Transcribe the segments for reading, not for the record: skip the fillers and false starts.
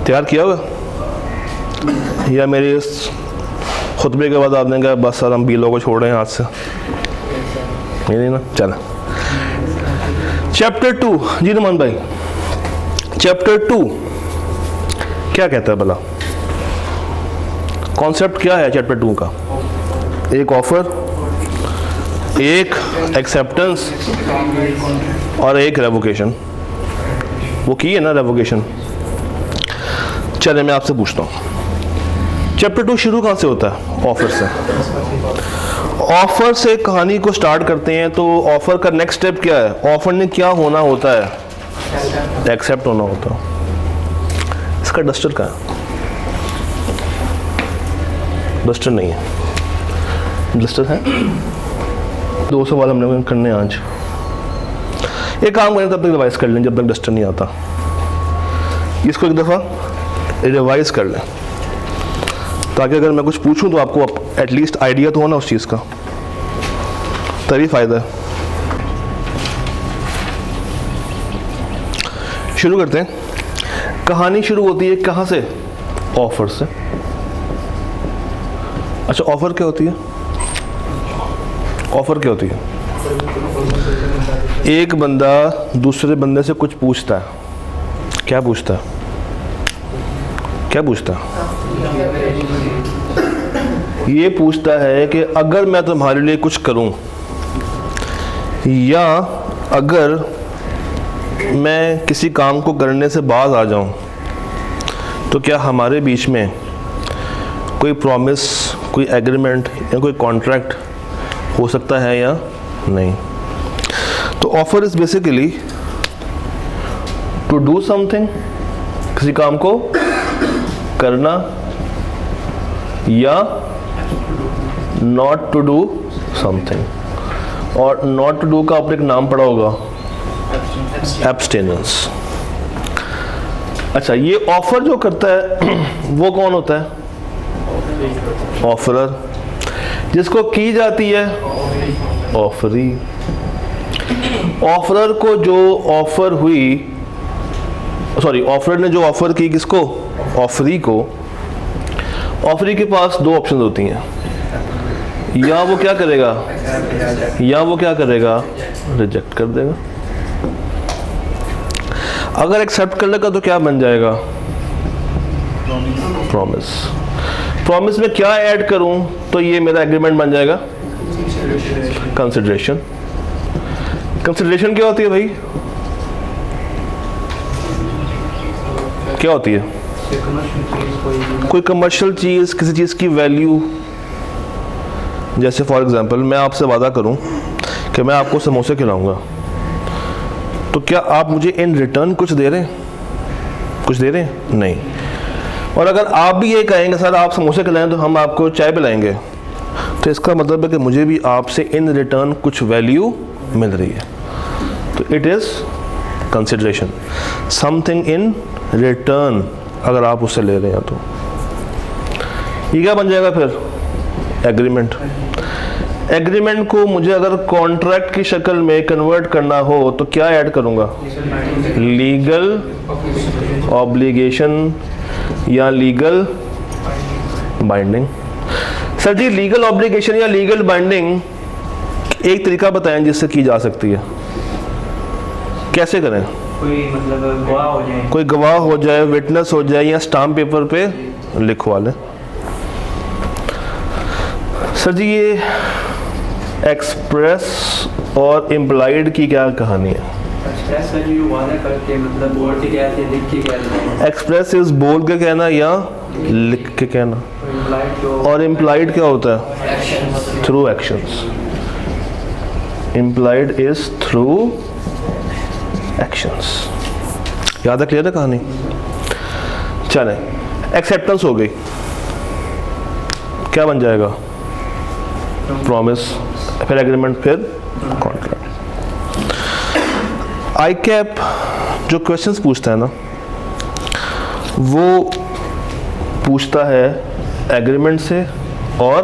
तैयार किया हुआ या मेरे इस खुतबे के बाद आपने कहा बस सर हम बीलों को छोड़ रहे हैं हाथ से? नहीं ना, चलो चैप्टर 2। जी नुमान भाई, चैप्टर 2 क्या कहता है भला? कॉन्सेप्ट क्या है चैप्टर 2 का? एक ऑफर, एक एक्सेप्टेंस और एक रेवोकेशन। वो की है ना रेवोकेशन। चलिए मैं आपसे पूछता हूँ, चैप्टर 2 शुरू कहाँ से होता है? ऑफर से। ऑफर से कहानी को स्टार्ट करते हैं तो ऑफर का नेक्स्ट स्टेप क्या है? ऑफर ने क्या होना होता है? एक्सेप्ट होना होता है। इसका डस्टर कहाँ है? डस्टर नहीं है। डस्टर है? 2 सवाल हमने करने आज। एक काम करें, तब तक रिवाइज कर लें जब तक डस्टर नहीं आता। इसको एक दफ़ा रिवाइज कर लें ताकि अगर मैं कुछ पूछूं तो आपको एटलीस्ट आइडिया तो हो ना उस चीज़ का, तभी फ़ायदा है। शुरू करते हैं। कहानी शुरू होती है कहाँ से? ऑफर से। अच्छा, ऑफर क्या होती है? ऑफर क्या होती है? एक बंदा दूसरे बंदे से कुछ पूछता है। क्या पूछता है? क्या पूछता है? ये पूछता है कि अगर मैं तुम्हारे लिए कुछ करूं या अगर मैं किसी काम को करने से बाज आ जाऊं तो क्या हमारे बीच में कोई प्रॉमिस, कोई एग्रीमेंट या कोई कॉन्ट्रैक्ट हो सकता है या नहीं? तो offer is basically to do something, किसी काम को करना, या नॉट टू डू समथिंग। और नॉट टू डू का आपने एक नाम पढ़ा होगा, एब्सटेनेंस। अच्छा, ये ऑफर जो करता है वो कौन होता है? ऑफरर। जिसको की जाती है ऑफरी। ऑफरर को जो ऑफर हुई, सॉरी ऑफरर ने जो ऑफर की किसको? ऑफरी को। ऑफरी के पास 2 ऑप्शन होती हैं, या वो क्या करेगा, रिजेक्ट कर देगा। अगर एक्सेप्ट कर लेगा तो क्या बन जाएगा? प्रॉमिस। प्रॉमिस में क्या ऐड करूं तो ये मेरा एग्रीमेंट बन जाएगा? कंसिडरेशन। कंसिडरेशन क्या होती है भाई? क्या होती है? कोई कमर्शियल चीज़, किसी चीज़ की वैल्यू। जैसे फॉर एग्जांपल मैं आपसे वादा करूं कि मैं आपको समोसे खिलाऊंगा, तो क्या आप मुझे इन रिटर्न कुछ दे रहे हैं? कुछ दे रहे हैं? नहीं। और अगर आप भी ये कहेंगे सर आप समोसे खिलाएं तो हम आपको चाय पिलाएंगे, तो इसका मतलब है कि मुझे भी आपसे इन रिटर्न कुछ वैल्यू मिल रही है। तो it is consideration, something in return अगर आप उससे ले रहे हैं तो। ये क्या बन जाएगा फिर? एग्रीमेंट। एग्रीमेंट को मुझे अगर कॉन्ट्रैक्ट की शक्ल में कन्वर्ट करना हो तो क्या ऐड करूंगा? लीगल ऑब्लिगेशन या लीगल बाइंडिंग। सर जी लीगल ऑब्लिगेशन या लीगल बाइंडिंग एक तरीका बताएं जिससे की जा सकती है। कैसे करें? कोई मतलब गवाह हो जाए, कोई गवाह हो जाए, विटनेस हो जाए, या स्टाम्प पेपर पे लिखवा लें। सर जी ये एक्सप्रेस और इम्प्लाइड की क्या कहानी है? एक्सप्रेस है जो वादा करके मतलब बोल के कहते हैं, लिख के कहते हैं। एक्सप्रेस इज बोल के कहना या लिख के कहना। और इम्प्लाइड क्या होता है? Through actions. Implied is through actions. याद है? क्लियर है कहानी? चलें, एक्सेप्टेंस हो गई, क्या बन जाएगा? प्रॉमिस, फिर एग्रीमेंट, फिर कॉन्ट्रैक्ट। आई कैप जो क्वेश्चंस पूछता है ना, वो पूछता है एग्रीमेंट से और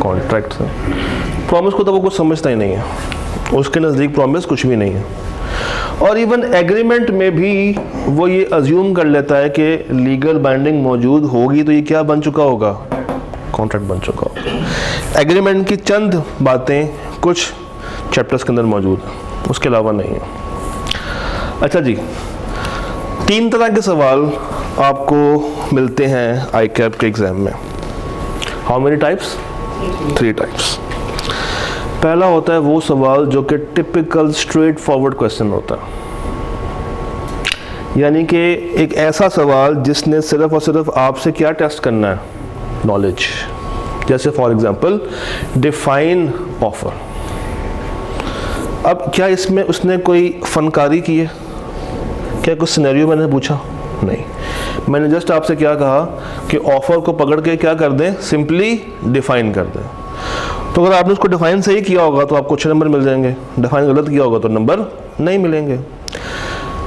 कॉन्ट्रैक्ट से। प्रॉमिस को तो वो कुछ समझता ही नहीं है, उसके नज़दीक प्रॉमिस कुछ भी नहीं है। और इवन एग्रीमेंट में भी वो ये अज्यूम कर लेता है कि लीगल बाइंडिंग मौजूद होगी तो ये क्या बन चुका होगा, कॉन्ट्रैक्ट बन चुका होगा। एग्रीमेंट की चंद बातें कुछ चैप्टर्स के अंदर मौजूद है, उसके अलावा नहीं है। अच्छा जी, 3 तरह के सवाल आपको मिलते हैं आई कैप के एग्जाम में। How many types? 3 टाइप्स। पहला होता है वो सवाल जो कि टिपिकल स्ट्रेट फॉरवर्ड क्वेश्चन होता है, यानी कि एक ऐसा सवाल जिसने सिर्फ और सिर्फ आपसे क्या टेस्ट करना है, नॉलेज। जैसे फॉर एग्जांपल डिफाइन ऑफर। अब क्या इसमें उसने कोई फनकारी की है? क्या कुछ सिनेरियो मैंने पूछा? नहीं, मैंने जस्ट आपसे क्या कहा कि ऑफर को पकड़ के क्या कर दें, सिंपली डिफाइन कर दें। तो अगर आपने उसको डिफाइन सही किया होगा तो आपको 6 नंबर मिल जाएंगे, डिफाइन गलत किया होगा तो नंबर नहीं मिलेंगे।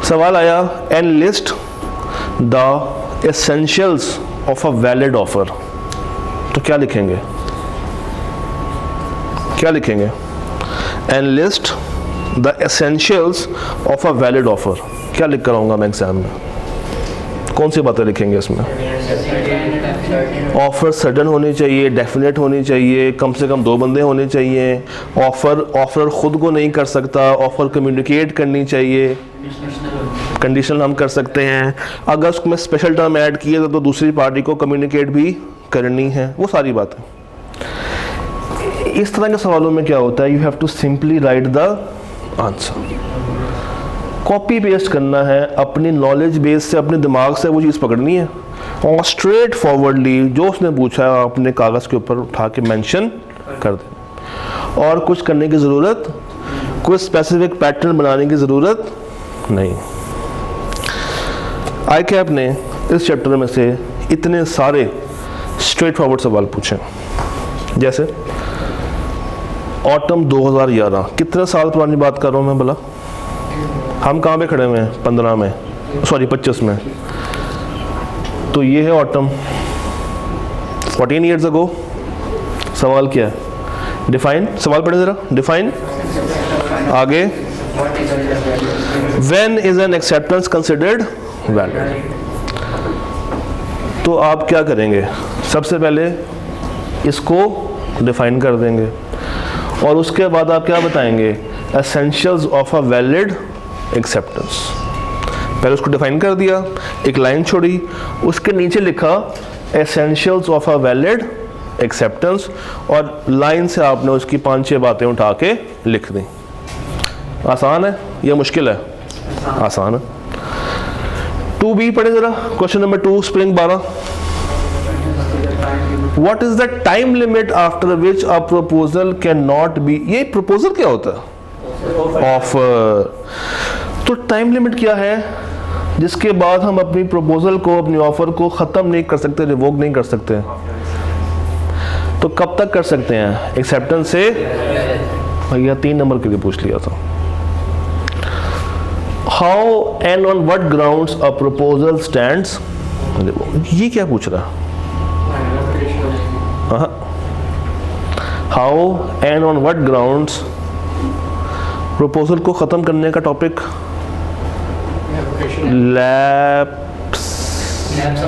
सवाल आया and list the essentials of a valid offer, तो क्या लिखेंगे? क्या लिखेंगे? And list the essentials of a valid offer, क्या लिख कर आऊँगा मैं एग्जाम में? कौन सी बातें लिखेंगे इसमें? ऑफर सडन होनी चाहिए, डेफिनेट होनी चाहिए, कम से कम 2 बंदे होने चाहिए, ऑफर खुद को नहीं कर सकता, ऑफर कम्युनिकेट करनी चाहिए, कंडीशनल हम कर सकते हैं, अगर उसमें स्पेशल टर्म ऐड किए तो दूसरी पार्टी को कम्युनिकेट भी करनी है, वो सारी बातें। इस तरह के सवालों में क्या होता है, you have to simply write the answer, copy paste करना है, अपनी नॉलेज बेस से, अपने दिमाग से वो चीज़ पकड़नी है और स्ट्रेट फॉरवर्डली जो उसने पूछा है अपने कागज़ के ऊपर उठा के मेंशन कर दें, और कुछ करने की ज़रूरत, कोई स्पेसिफिक पैटर्न बनाने की ज़रूरत नहीं। आई कैप ने इस चैप्टर में से इतने सारे स्ट्रेट फॉरवर्ड सवाल पूछे, जैसे ऑटम 2011, कितने साल पुरानी बात कर रहा हूँ मैं भला? हम कहाँ पे खड़े हुए हैं? 25 में। तो ये है ऑटम 14 ईयर्स अगो। सवाल क्या है? डिफाइन, सवाल पढ़े ज़रा, डिफाइन। आगे, when is an acceptance considered valid. तो आप क्या करेंगे? सबसे पहले इसको डिफाइन कर देंगे और उसके बाद आप क्या बताएंगे? Essentials of a valid acceptance. पहले उसको डिफाइन कर दिया, एक लाइन छोड़ी, उसके नीचे लिखा essentials of a valid acceptance, और लाइन से आपने उसकी 5-6 बातें उठा के लिख दी। आसान है या मुश्किल है? आसान है। 2B पढ़े जरा, question number 2, spring 12। What is the time limit after which a proposal cannot be? ये प्रपोजल क्या होता है? ऑफर। तो टाइम लिमिट क्या है जिसके बाद हम अपनी प्रपोजल को, अपनी ऑफर को ख़त्म नहीं कर सकते, रिवोक नहीं कर सकते? तो कब तक कर सकते हैं? एक्सेप्टेंस से। भैया 3 नंबर के लिए पूछ लिया था। How and on what grounds a proposal stands? ये क्या पूछ रहा है? How and on what grounds, proposal को ख़त्म करने का topic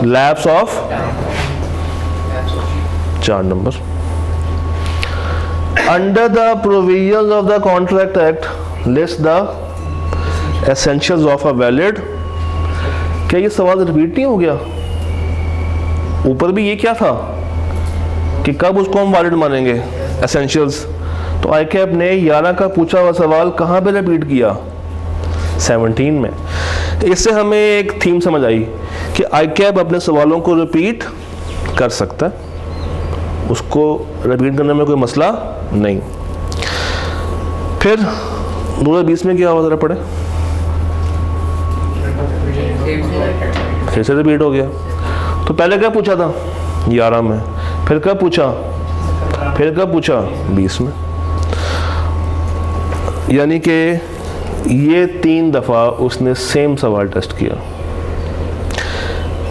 lapse of 4 number. Under the provisions of the contract act list the essentials of a valid. क्या ये सवाल रिपीट नहीं हो गया? ऊपर भी ये क्या था कि कब उसको हम वैलिड मानेंगे? एसेंशियल्स। तो आई कैप ने 11 का पूछा हुआ सवाल कहाँ पे रिपीट किया? 17 में। तो इससे हमें एक थीम समझ आई कि आई कैप अपने सवालों को रिपीट कर सकता है, उसको रिपीट करने में कोई मसला नहीं। फिर 2020 में क्या हुआ ज़रा पढ़े? फिर से रिपीट हो गया। तो पहले क्या पूछा था? 11 में। फिर कब पूछा? 20 में। यानी कि ये 3 दफ़ा उसने सेम सवाल टेस्ट किया,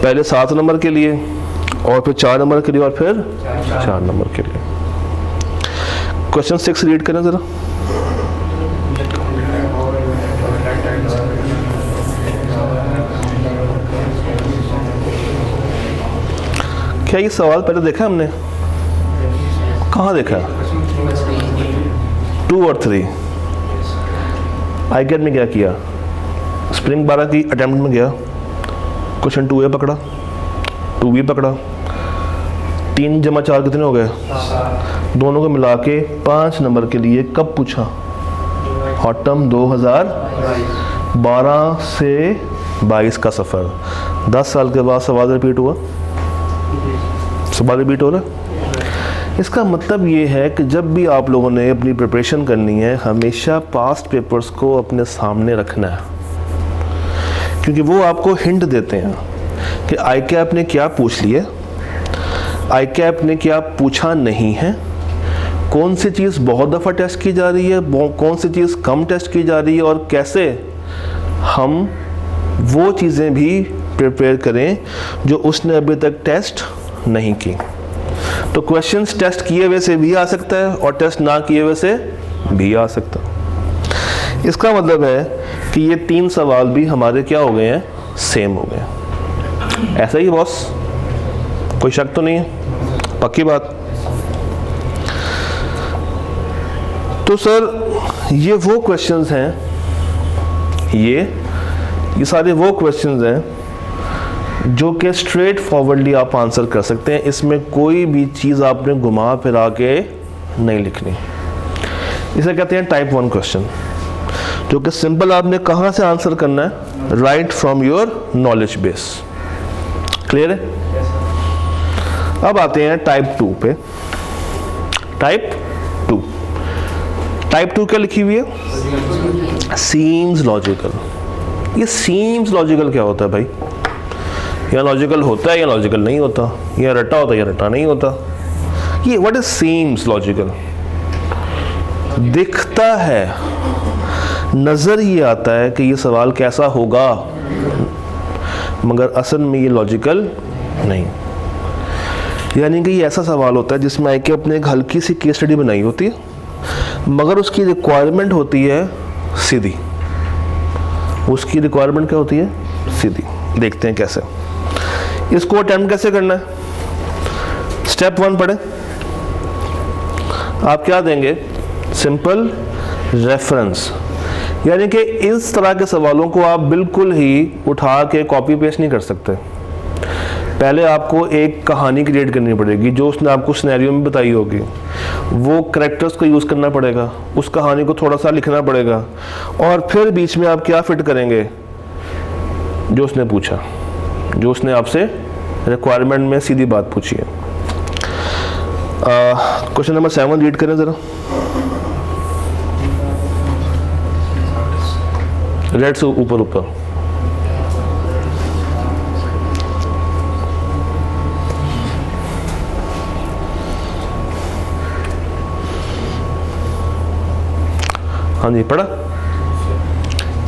पहले 7 नंबर के लिए और फिर 4 नंबर के लिए और फिर 4 नंबर के लिए। क्वेश्चन 6 रीड करें ज़रा। क्या ये सवाल पहले देखा हमने? कहाँ देखा? 2 और 3 ICAT में क्या किया? स्प्रिंग 12 की अटेम्प्ट में गया, क्वेश्चन 2A पकड़ा, 2B पकड़ा, 3 जमा 4 कितने हो गए? दोनों को मिला के 5 नंबर के लिए कब पूछा? ऑटम 2012 से 22 का सफ़र। 10 साल के बाद सवाल रिपीट हुआ, सवाल रिपीट हो रहा है। इसका मतलब ये है कि जब भी आप लोगों ने अपनी प्रिपरेशन करनी है, हमेशा पास्ट पेपर्स को अपने सामने रखना है, क्योंकि वो आपको हिंट देते हैं कि ICAT ने क्या पूछ लिया, ICAT ने क्या पूछा नहीं है, कौन सी चीज़ बहुत दफ़ा टेस्ट की जा रही है, कौन सी चीज़ कम टेस्ट की जा रही है, और कैसे हम वो चीज़ें भी प्रिपेयर करें जो उसने अभी तक टेस्ट नहीं की। तो क्वेश्चंस टेस्ट किए हुए से भी आ सकता है और टेस्ट ना किए हुए से भी आ सकता है। इसका मतलब है कि ये 3 सवाल भी हमारे क्या हो गए हैं? सेम हो गए। ऐसा ही बॉस, कोई शक तो नहीं है? पक्की बात? तो सर ये वो क्वेश्चंस हैं, ये सारे वो क्वेश्चंस हैं जो कि स्ट्रेट फॉरवर्डली आप आंसर कर सकते हैं। इसमें कोई भी चीज़ आपने घुमा फिरा के नहीं लिखनी। इसे कहते हैं टाइप 1 क्वेश्चन, जो कि सिंपल आपने कहाँ से आंसर करना है? Right from your knowledge base. Clear है? अब आते हैं टाइप 2 पे। टाइप 2, टाइप 2 क्या लिखी हुई है? Seems logical. ये सीम्स लॉजिकल क्या होता है भाई? या लॉजिकल होता है या लॉजिकल नहीं होता, या रटा होता है या रटा नहीं होता। ये व्हाट इज सीम्स लॉजिकल? दिखता है, नज़र ये आता है कि ये सवाल कैसा होगा, मगर असल में ये लॉजिकल नहीं। यानी कि ये ऐसा सवाल होता है जिसमें आके अपने एक हल्की सी केस स्टडी बनाई होती है, मगर उसकी रिक्वायरमेंट होती है सीधी। उसकी रिक्वायरमेंट क्या होती है? सीधी। देखते हैं कैसे इसको अटेम्प्ट कैसे करना है। स्टेप 1 पढ़े। आप क्या देंगे? Simple reference. यानी कि इस तरह के सवालों को आप बिल्कुल ही उठा के कॉपी पेस्ट नहीं कर सकते। पहले आपको एक कहानी क्रिएट करनी पड़ेगी जो उसने आपको सिनेरियो में बताई होगी, वो कैरेक्टर्स को यूज़ करना पड़ेगा, उस कहानी को थोड़ा सा लिखना पड़ेगा, और फिर बीच में आप क्या फिट करेंगे? जो उसने पूछा, जो उसने आपसे रिक्वायरमेंट में सीधी बात पूछी है। क्वेश्चन नंबर 7 रीड करें ज़रा। रेड से ऊपर ऊपर। हाँ जी, पढ़ा?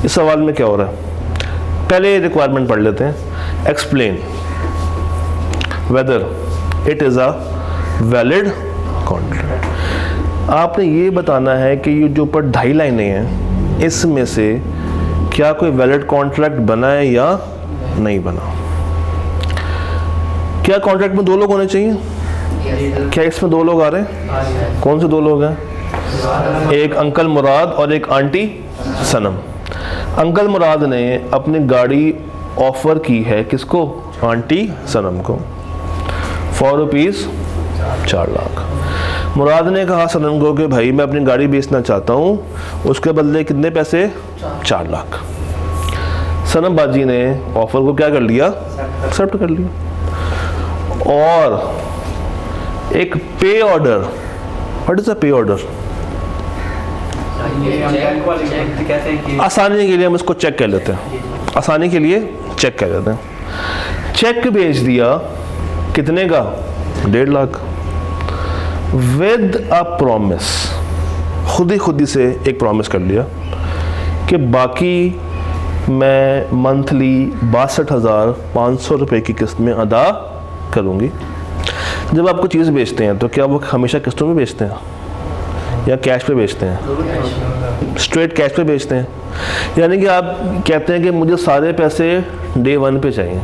इस सवाल में क्या हो रहा है? पहले रिक्वायरमेंट पढ़ लेते हैं। Explain whether it is a valid contract. आपने ये बताना है कि ये जो ऊपर 2.5 लाइनें हैं, इसमें से क्या कोई वैलिड कॉन्ट्रैक्ट बना है या नहीं बना। क्या कॉन्ट्रैक्ट में 2 लोग होने चाहिए? क्या इसमें 2 लोग आ रहे हैं? कौन से 2 लोग हैं? एक अंकल मुराद और एक आंटी सनम। अंकल मुराद ने अपनी गाड़ी ऑफर की है किसको? आंटी सनम को, ₹4 4 लाख। मुराद ने कहा सनम को कि भाई मैं अपनी गाड़ी बेचना चाहता हूँ, उसके बदले कितने पैसे? 4 लाख। सनम बाजी ने ऑफर को क्या कर लिया? एक्सेप्ट कर लिया। और एक पे ऑर्डर, व्हाट इज अ पे ऑर्डर? आसानी के लिए हम इसको चेक कर लेते हैं, आसानी के लिए चेक कर लेते हैं। चेक भेज दिया कितने का? 1.5 लाख विद अ प्रॉमिस। खुद ही से एक प्रॉमिस कर लिया कि बाकी मैं मंथली 62,500 रुपये की किस्त में अदा करूँगी। जब आपको चीज़ बेचते हैं तो क्या वो हमेशा किस्तों में बेचते हैं या कैश पे बेचते हैं? स्ट्रेट कैश पे बेचते हैं। यानी कि आप कहते हैं कि मुझे सारे पैसे डे 1 पे चाहिए,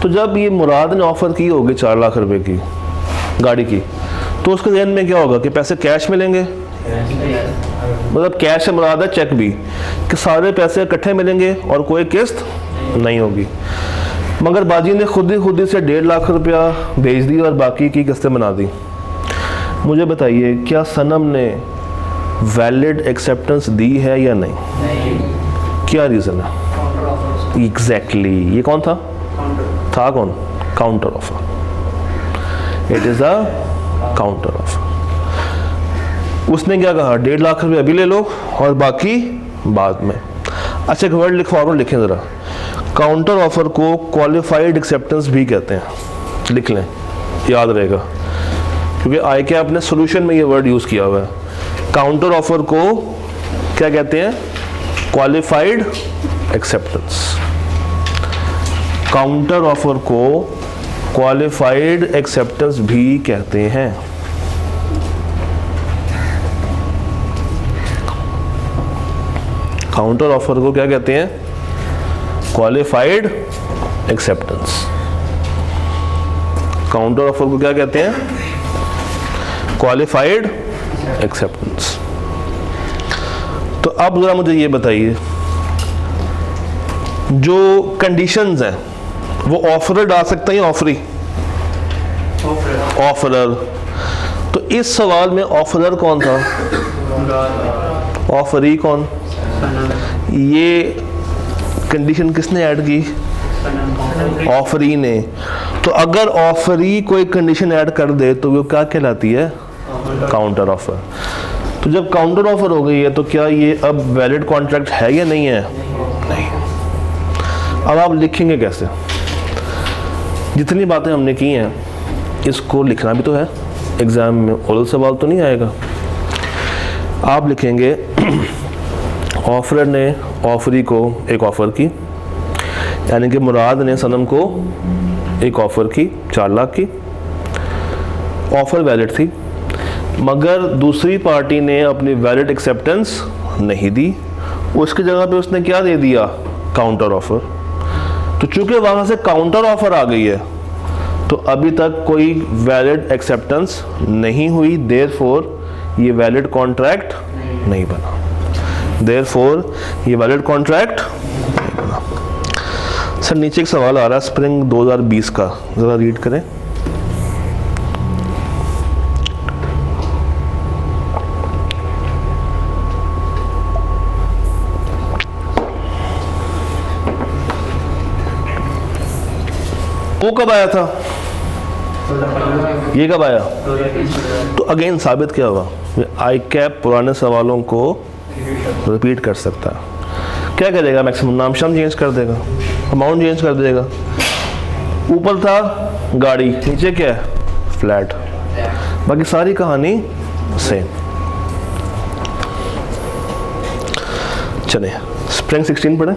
तो तो जब ये मुराद ने ऑफ़र की होगी 4 लाख रुपए की गाड़ी की, तो उसके जहन में क्या होगा कि पैसे कैश मिलेंगे, मतलब कैश से मुराद है चेक भी, कि सारे पैसे इकट्ठे मिलेंगे और कोई किस्त नहीं होगी। मगर बाजी ने खुद ही से 1.5 लाख रुपया भेज दी और बाकी की किस्तें बना दी। मुझे बताइए क्या सनम ने वैलिड एक्सेप्टेंस दी है या नहीं? क्या रीज़न है? एग्जैक्टली ये कौन था? कौन? Counter offer. It is a counter offer. उसने क्या कहा? 1.5 लाख रुपये अभी ले लो और बाकी बाद में। अच्छा एक वर्ड फॉर्मूला लिखें ज़रा, काउंटर ऑफर को क्वालिफाइड एक्सेप्टेंस भी कहते हैं, लिख लें, याद रहेगा, क्योंकि ICAP ने सोल्यूशन में ये वर्ड यूज़ किया हुआ है। काउंटर ऑफर को क्या कहते हैं? Qualified acceptance. काउंटर ऑफर को क्वालिफाइड एक्सेप्टेंस भी कहते हैं। काउंटर ऑफर को क्या कहते हैं? Qualified acceptance. काउंटर ऑफर को क्या कहते हैं? Qualified acceptance. तो अब जरा मुझे ये बताइए, जो कंडीशंस हैं वो ऑफरर डाल सकता है या ऑफरी? ऑफरर। तो इस सवाल में ऑफरर कौन था? ऑफरी कौन? ये कंडीशन किसने ऐड की? ऑफरी ने। तो अगर ऑफरी कोई कंडीशन ऐड कर दे तो वो क्या कहलाती है? Counter offer. तो जब काउंटर ऑफर हो गई है तो क्या ये अब वैलिड कॉन्ट्रैक्ट है या नहीं है? नहीं। अब आप लिखेंगे कैसे? जितनी बातें हमने की हैं इसको लिखना भी तो है, एग्जाम में ओरल सवाल तो नहीं आएगा। आप लिखेंगे ऑफरर ने ऑफरी को एक ऑफ़र की, यानी कि मुराद ने सनम को एक ऑफ़र की 4 लाख की, ऑफ़र वैलिड थी, मगर दूसरी पार्टी ने अपनी वैलिड एक्सेप्टेंस नहीं दी, उसकी जगह पे उसने क्या दे दिया? Counter offer. तो चूंकि वहाँ से काउंटर ऑफ़र आ गई है तो अभी तक कोई वैलिड एक्सेप्टेंस नहीं हुई, देयरफॉर ये वैलिड कॉन्ट्रैक्ट नहीं बना। देयरफॉर ये वैलिड कॉन्ट्रैक्ट नहीं बना। सर नीचे एक सवाल आ रहा है स्प्रिंग 2020 का, ज़रा रीड करें। वो कब आया था? ये कब आया? तो अगेन साबित क्या हुआ? ICAP पुराने सवालों को रिपीट कर सकता है। क्या करेगा? मैक्सिमम नाम शाम चेंज कर देगा, अमाउंट चेंज कर देगा। ऊपर था गाड़ी, नीचे क्या है? फ्लैट। बाकी सारी कहानी सेम। चले स्प्रिंग 16 पढ़े।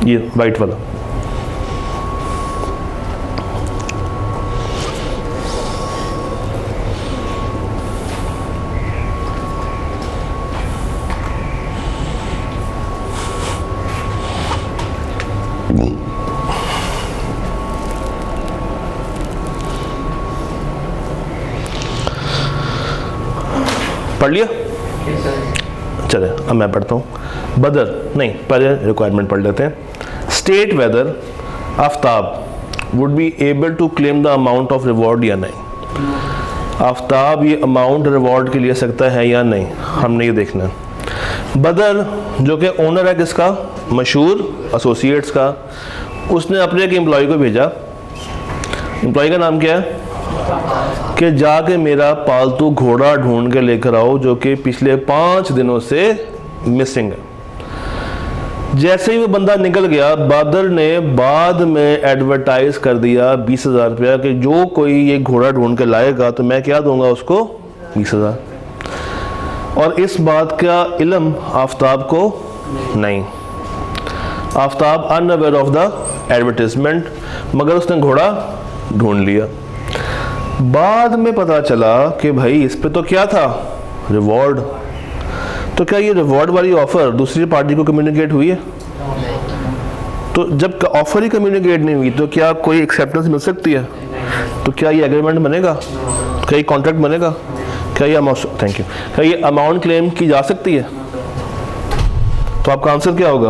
ये वाइट वाला। पढ़ लिया? चले अब मैं पढ़ता हूँ। बदर नहीं, पहले रिक्वायरमेंट पढ़ लेते हैं। State whether Aftab would be able to claim the amount of reward या नहीं। आफ्ताब ये अमाउंट रिवॉर्ड के लिए सकता है या नहीं, हमने ये देखना है। बदर जो कि ओनर है किसका? मशहूर एसोसिएट्स का, उसने अपने एक एम्प्लॉय को भेजा। एम्प्लॉय का नाम क्या है? कि जाके मेरा पालतू घोड़ा ढूंढ के लेकर आओ जो कि पिछले 5 दिनों से मिसिंग है। जैसे ही वो बंदा निकल गया, बादल ने बाद में एडवर्टाइज कर दिया 20,000 रुपया कि जो कोई ये घोड़ा ढूंढ के लाएगा तो मैं क्या दूंगा उसको? 20,000। और इस बात का इल्म आफ्ताब को नहीं। Aftab unaware of the advertisement, मगर उसने घोड़ा ढूंढ लिया। बाद में पता चला कि भाई इस पे तो क्या था? रिवॉर्ड। तो क्या ये रिवॉर्ड वाली ऑफर दूसरी पार्टी को कम्युनिकेट हुई है? तो जब ऑफर ही कम्युनिकेट नहीं हुई तो क्या कोई एक्सेप्टेंस मिल सकती है? तो क्या ये एग्रीमेंट बनेगा? क्या ये कॉन्ट्रैक्ट बनेगा? क्या ये अमाउंट, थैंक यू, क्या ये अमाउंट क्लेम की जा सकती है? तो आपका आंसर क्या होगा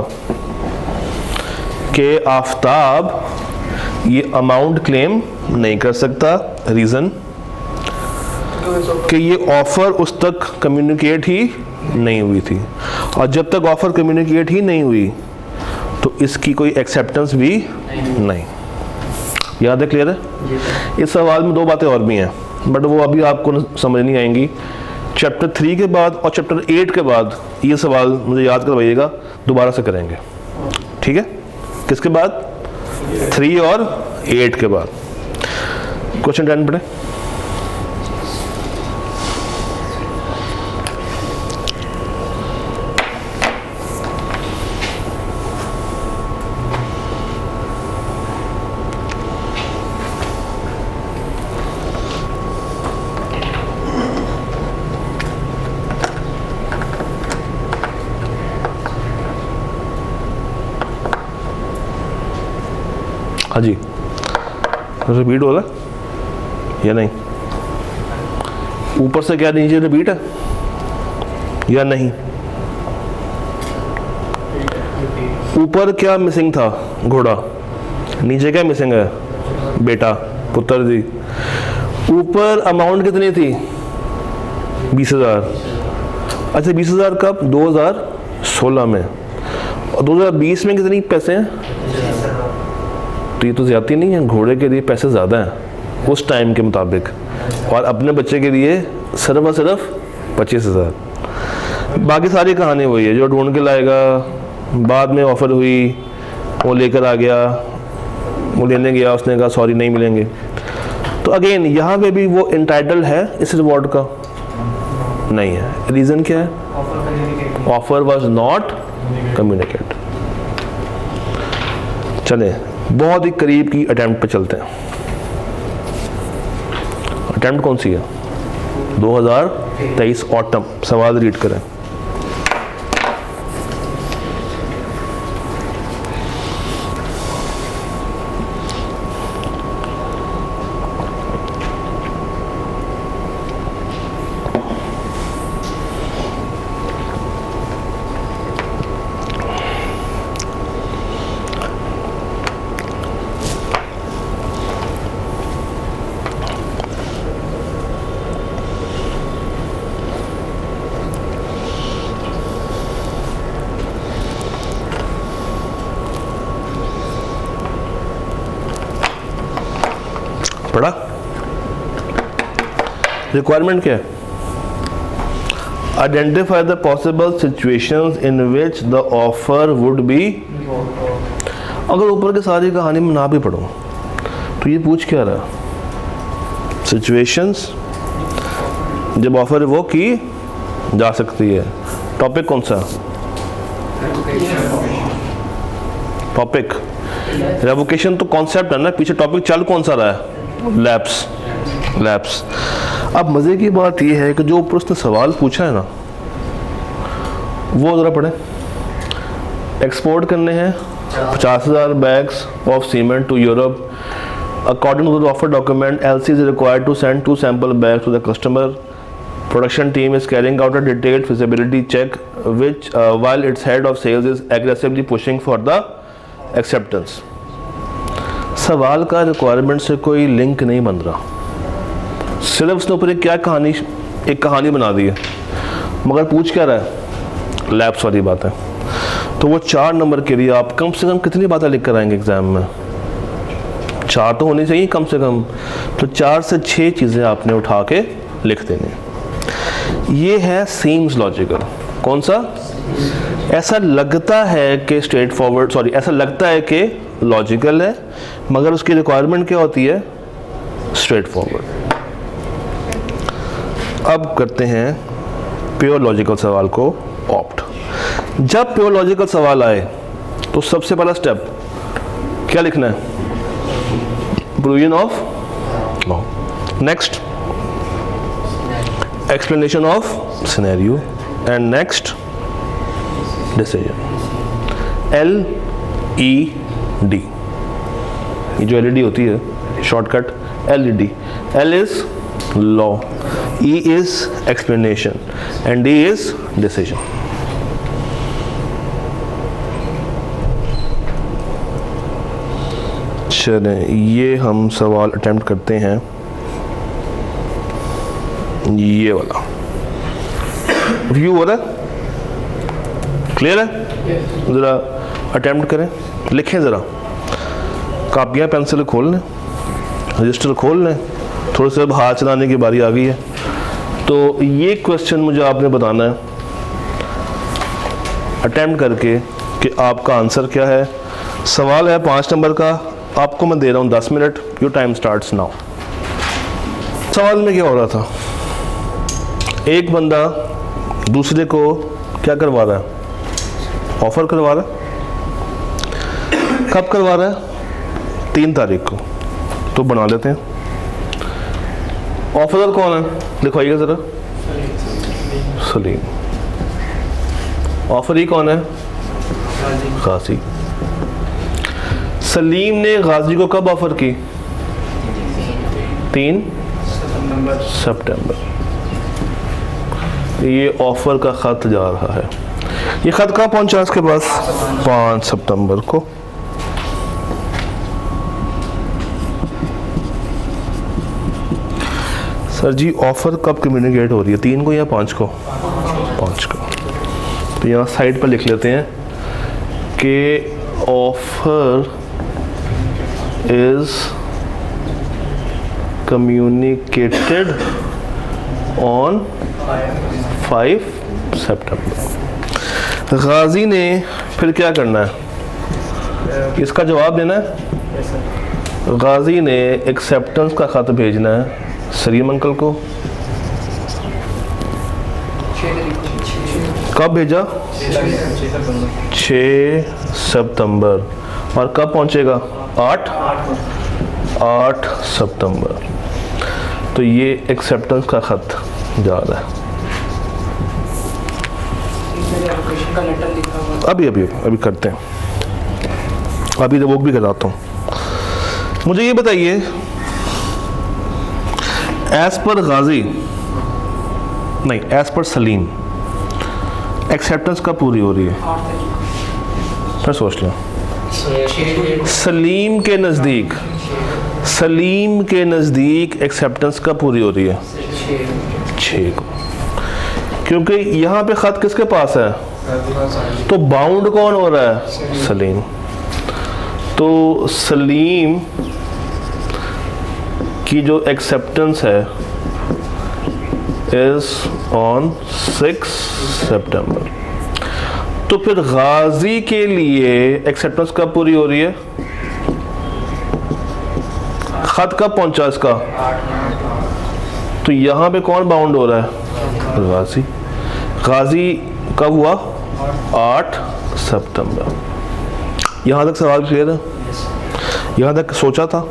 कि आफ्ताब ये अमाउंट क्लेम नहीं कर सकता। रीज़न कि ये ऑफर उस तक कम्युनिकेट ही नहीं हुई थी, और जब तक ऑफर कम्युनिकेट ही नहीं हुई तो इसकी कोई एक्सेप्टेंस भी नहीं। याद है? क्लियर है? इस सवाल में 2 बातें और भी हैं, बट वो अभी आपको समझ नहीं आएंगी। चैप्टर 3 के बाद और चैप्टर 8 के बाद ये सवाल मुझे याद करवाइएगा, दोबारा से करेंगे, ठीक है? किसके बाद? 3 और 8 के बाद। क्वेश्चन 10 पढ़े। हाँ जी, रिपीट हो रहा या नहीं? ऊपर से क्या नीचे रिपीट है या नहीं? ऊपर क्या मिसिंग था? घोड़ा। नीचे क्या मिसिंग है? बेटा, पुत्र जी। ऊपर अमाउंट कितनी थी? 20,000। अच्छा, 20,000 कब? 2016 में। और 2020 में कितनी पैसे हैं? तो ये तो ज़्यादा नहीं है, घोड़े के लिए पैसे ज़्यादा हैं उस टाइम के मुताबिक, और अपने बच्चे के लिए सिर्फ और सिर्फ 25,000। बाकी सारी कहानी वही है, जो ढूंढ के लाएगा, बाद में ऑफ़र हुई, वो लेकर आ गया, वो लेने गया, उसने कहा सॉरी नहीं मिलेंगे। तो अगेन यहाँ पे भी वो इंटाइटल्ड है इस रिवॉर्ड का? नहीं है। रीज़न क्या है? Offer was not communicate. चले बहुत ही करीब की अटेम्प्ट पे चलते हैं। अटेम्प्ट कौन सी है? 2023 ऑटम। सवाल रीड करें। पढ़ा? रिक्वायरमेंट क्या है? Identify the possible situations in which the offer would be. अगर ऊपर की सारी कहानी में ना भी पढ़ो तो ये पूछ क्या रहा? सिचुएशंस जब ऑफर वो की जा सकती है। टॉपिक कौन सा? टॉपिक रेवोकेशन तो कॉन्सेप्ट है ना, पीछे टॉपिक चल कौन सा रहा है? लैप्स। अब मज़े की बात यह है कि जो ऊपर उसने सवाल पूछा है ना, वो ज़रा पढ़े। एक्सपोर्ट करने हैं 50,000 bags of cement to Europe. According to the offer document, LC is required to send 2 sample bags to the customer. Production team is carrying out a detailed feasibility check, which while its head of sales is aggressively pushing for the acceptance. सवाल का requirement से कोई link नहीं बन रहा, सिर्फ उसने ऊपर एक कहानी बना दी है, मगर पूछ क्या रहा है? लैब्स वाली बात है। तो वो 4 नंबर के लिए आप कम से कम कितनी बातें लिख कर आएंगे एग्जाम में? 4 तो होनी चाहिए कम से कम। तो 4 से 6 चीज़ें आपने उठा के लिख देनी। ये है सीम्स लॉजिकल। कौन सा? ऐसा लगता है कि स्ट्रेट फॉरवर्ड, सॉरी, ऐसा लगता है कि लॉजिकल है, मगर उसकी रिक्वायरमेंट क्या होती है? Straight forward. अब करते हैं प्योर लॉजिकल सवाल को ऑप्ट। जब प्योर लॉजिकल सवाल आए तो सबसे पहला स्टेप क्या लिखना है? Provision of law. Next explanation of scenario. And next decision. LED, ये जो LED होती है shortcut LED। L is law, E is explanation and D is decision. चलें ये हम सवाल अटेम्प्ट करते हैं, ये वाला व्यू हो रहा है, क्लियर है? ज़रा अटेम्प्ट करें, लिखें ज़रा, कापियाँ पेंसिल खोल लें, रजिस्टर खोल लें, थोड़े से अब हाथ चलाने की बारी आ गई है। तो ये क्वेश्चन मुझे आपने बताना है अटेम्प्ट करके कि आपका आंसर क्या है। सवाल है 5 नंबर का, आपको मैं दे रहा हूँ 10 minute. Your time starts now. सवाल में क्या हो रहा था, एक बंदा दूसरे को क्या करवा रहा है, ऑफर करवा रहा है। कब करवा रहा है? 3 तारीख को। तो बना लेते हैं। ऑफर कौन है, लिखवाइएगा ज़रा। सलीम। ऑफर ही कौन है? गाजी। सलीम ने गाजी को कब ऑफर की? 3 सितंबर। ये ऑफर का खत जा रहा है। ये खत कहाँ पहुंचा इसके पास? 5 सितंबर को। सर जी ऑफर कब कम्युनिकेट हो रही है, 3 को या 5 को? 5 को। तो यहाँ साइड पर लिख लेते हैं कि ऑफर इज कम्युनिकेटेड ऑन 5 सितंबर। गाजी ने फिर क्या करना है, इसका जवाब देना है। गाजी ने एक्सेप्टेंस का खत भेजना है सलीम अंकल को। कब भेजा? 6 सितंबर। और कब पहुंचेगा? 8 सितंबर। तो ये एक्सेप्टेंस का खत जा रहा है। अभी करते हैं, अभी रिवोक भी कराता हूँ। मुझे ये बताइए, एज पर गाजी नहीं, एज पर सलीम एक्सेप्टेंस कब पूरी हो रही है? फिर सोच लो। सलीम के नज़दीक एक्सेप्टेंस कब पूरी हो रही है? 6 को। क्योंकि यहाँ पे ख़त किसके पास है, तो बाउंड कौन हो रहा है? सलीम। तो सलीम की जो एक्सेप्टेंस है इज ऑन 6 सितंबर। तो फिर गाजी के लिए एक्सेप्टेंस कब पूरी हो रही है? खत कब पहुंचा इसका? तो यहाँ पे कौन बाउंड हो रहा है? गाजी। गाजी कब हुआ? 8 सितंबर। यहाँ तक सवाल क्लियर है? यहाँ तक सोचा था,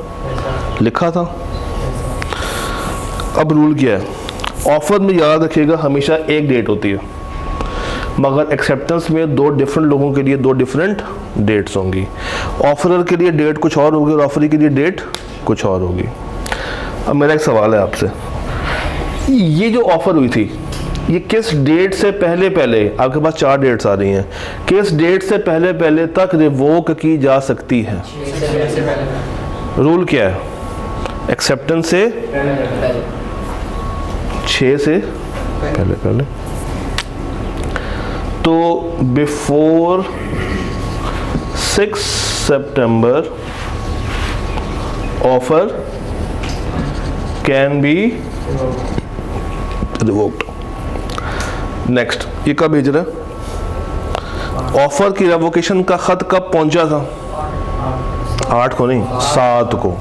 लिखा था। अब रूल क्या है, ऑफर में याद रखिएगा हमेशा एक डेट होती है, मगर एक्सेप्टेंस में 2 डिफरेंट लोगों के लिए 2 डिफरेंट डेट्स होंगी। ऑफरर के लिए डेट कुछ और होगी और ऑफरी के लिए डेट कुछ और होगी। अब मेरा एक सवाल है आपसे, ये जो ऑफर हुई थी ये किस डेट से पहले आपके पास 4 डेट्स आ रही हैं, किस डेट से पहले तक रिवोक की जा सकती है? रूल क्या है? एक्सेप्टेंस से 6 से पहले। तो before 6 September offer can be revoked. Next, ये कब भेज रहा है? ऑफर की रेवोकेशन का खत कब पहुंचा था? 8 को नहीं, 7 को।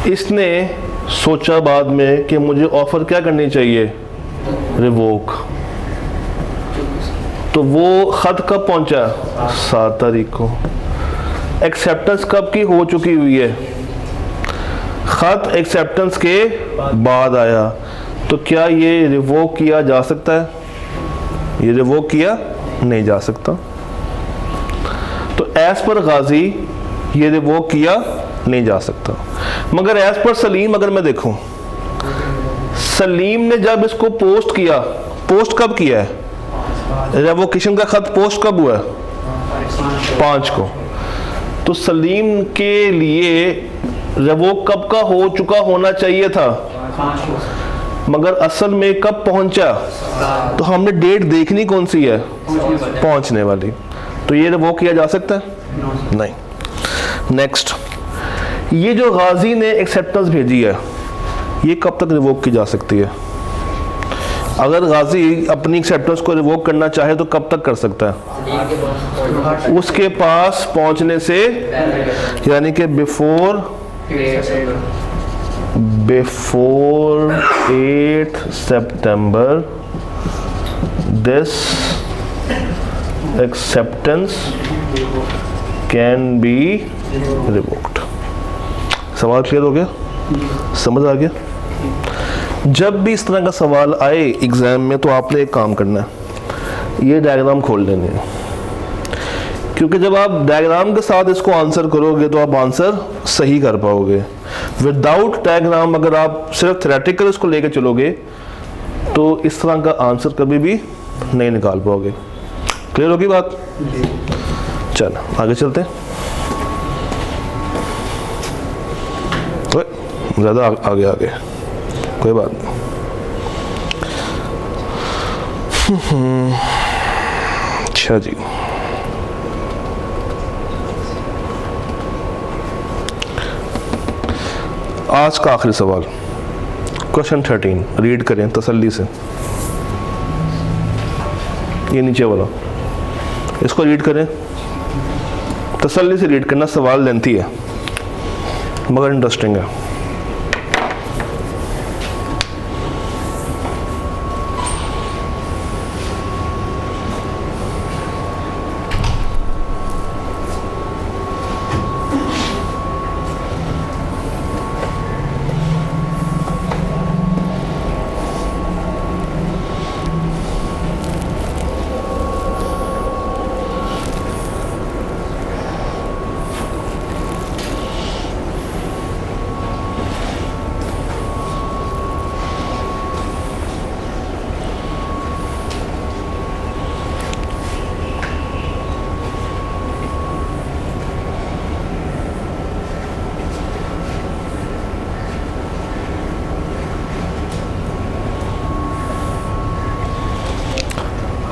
इसने सोचा बाद में कि मुझे ऑफर क्या करनी चाहिए? रिवोक। तो वो खत कब पहुंचा? 7 तारीख को। एक्सेप्टेंस कब की हो चुकी हुई है? खत एक्सेप्टेंस के बाद आया। तो क्या ये रिवोक किया जा सकता है? ये रिवोक किया नहीं जा सकता। तो एज पर गाजी ये रिवोक किया नहीं जा सकता। मगर एज पर सलीम अगर मैं देखूं, सलीम ने जब इसको पोस्ट किया, पोस्ट कब किया है, रेवोकेशन का खत पोस्ट कब हुआ है, 5 को। तो सलीम के लिए रेवोक कब का हो चुका होना चाहिए था, मगर असल में कब पहुंचा। तो हमने डेट देखनी कौन सी है, पहुंचने वाली। तो ये रिवोक किया जा सकता है नहीं। नेक्स्ट, ये जो गाजी ने एक्सेप्टेंस भेजी है ये कब तक रिवोक की जा सकती है। अगर गाजी अपनी एक्सेप्टेंस को रिवोक करना चाहे तो कब तक कर सकता है, उसके पास पहुंचने से, यानी कि before 8 September this acceptance can be revoked। सवाल क्लियर हो गया, समझ आ गया। जब भी इस तरह का सवाल आए एग्जाम में तो आपने एक काम करना है, ये डायग्राम खोल लेने हैं, क्योंकि जब आप डायग्राम के साथ इसको आंसर करोगे तो आप आंसर सही कर पाओगे। विदाउट डायग्राम अगर आप सिर्फ थ्योरेटिकल इसको लेके चलोगे तो इस तरह का आंसर कभी भी नहीं निकाल पाओगे। क्लियर होगी बात? चल आगे चलते हैं। ज़्यादा आगे आगे कोई बात नहीं। अच्छा जी, आज का आखिरी सवाल, क्वेश्चन 13, रीड करें तसल्ली से। ये नीचे वाला, इसको रीड करें, तसल्ली से रीड करना। सवाल लेंथी है मगर इंटरेस्टिंग है।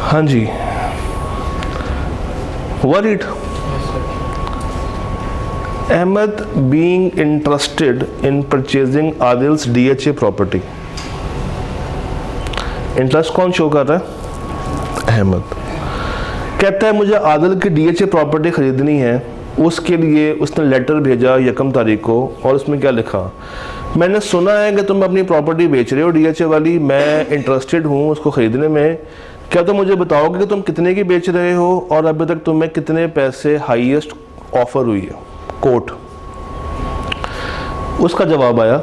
हाँ जी, worried. Ahmed being interested in purchasing Adil's DHA property. Interest कौन शो कर रहा है? अहमद कहता है मुझे आदिल की DHA प्रॉपर्टी खरीदनी है। उसके लिए उसने लेटर भेजा 1 तारीख को और उसमें क्या लिखा, मैंने सुना है कि तुम अपनी प्रॉपर्टी बेच रहे हो DHA वाली, मैं इंटरेस्टेड हूँ उसको ख़रीदने में। क्या तुम मुझे बताओगे कि तुम कितने की बेच रहे हो और अभी तक तुम्हें कितने पैसे हाईएस्ट ऑफर हुई है, कोट। उसका जवाब आया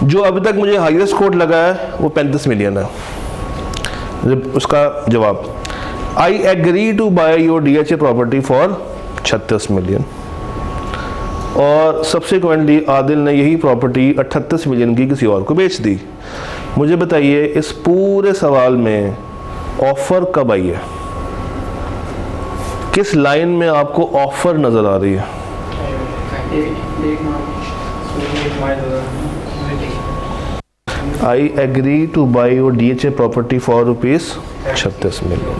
जो अभी तक मुझे हाईएस्ट कोट लगा है वो 35 मिलियन है। उसका जवाब, I agree to buy your DHA property for 36 million. और सब्सिक्वेंटली आदिल ने यही प्रॉपर्टी 38 मिलियन की किसी और को बेच दी। मुझे बताइए इस पूरे सवाल में ऑफर कब आई है, किस लाइन में आपको ऑफर नजर आ रही है? I agree to buy your DHA property for ₹36 million.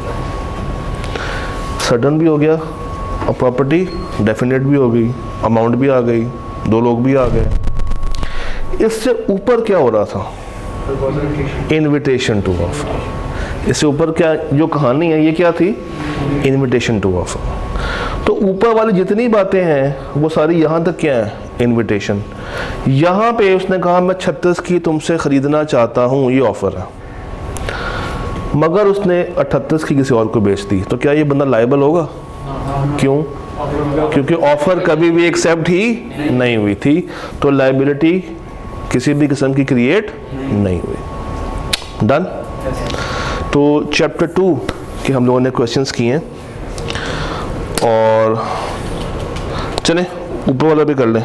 Sudden भी हो गया और प्रॉपर्टी डेफिनेट भी हो गई, अमाउंट भी आ गई, 2 लोग भी आ गए। इससे ऊपर क्या हो रहा था? Invitation to offer. इससे ऊपर क्या जो कहानी है ये क्या थी? Invitation to offer. तो ऊपर वाली जितनी बातें हैं वो सारी यहाँ तक क्या है? इनविटेशन। यहाँ पे उसने कहा मैं 36 की तुमसे ख़रीदना चाहता हूँ, ये ऑफ़र है, मगर उसने 38 की किसी और को बेच दी। तो क्या ये बंदा लायबल होगा? क्यों? क्योंकि ऑफ़र कभी भी एक्सेप्ट ही नहीं हुई थी, तो लायबिलिटी किसी भी किस्म की क्रिएट नहीं हुई। डन। तो चैप्टर 2 कि हम लोगों ने क्वेश्चंस किए हैं, और चलें ऊपर वाला भी कर लें।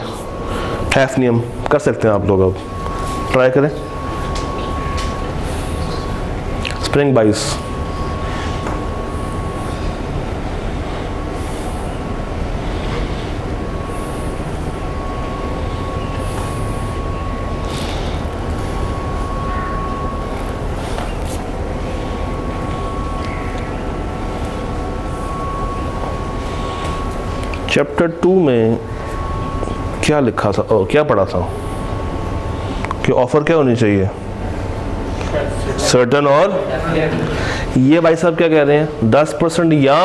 हैफ नियम कर सकते हैं आप लोग, अब ट्राई करें। स्प्रिंग बाइस, चैप्टर 2 में क्या लिखा था, क्या पढ़ा था कि ऑफर क्या होनी चाहिए, सर्टन, और ये भाई साहब क्या कह रहे हैं 10% या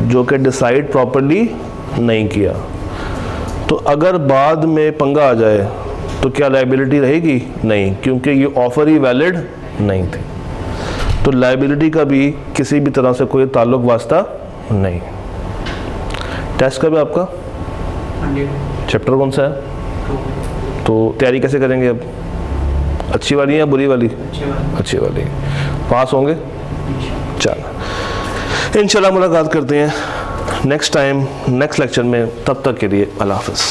जो कि डिसाइड प्रॉपर्ली नहीं किया। तो अगर बाद में पंगा आ जाए तो क्या लायबिलिटी रहेगी? नहीं, क्योंकि ये ऑफर ही वैलिड नहीं थी। तो लायबिलिटी का भी किसी भी तरह से कोई ताल्लुक वास्ता नहीं। टेस्ट का भी आपका चैप्टर कौन सा है? तो तैयारी कैसे करेंगे अब? अच्छी वाली या बुरी वाली? अच्छी वाली। पास होंगे? चलो इंशाल्लाह मुलाकात करते हैं नेक्स्ट टाइम, नेक्स्ट लेक्चर में। तब तक के लिए अल्लाह हाफ़िज़।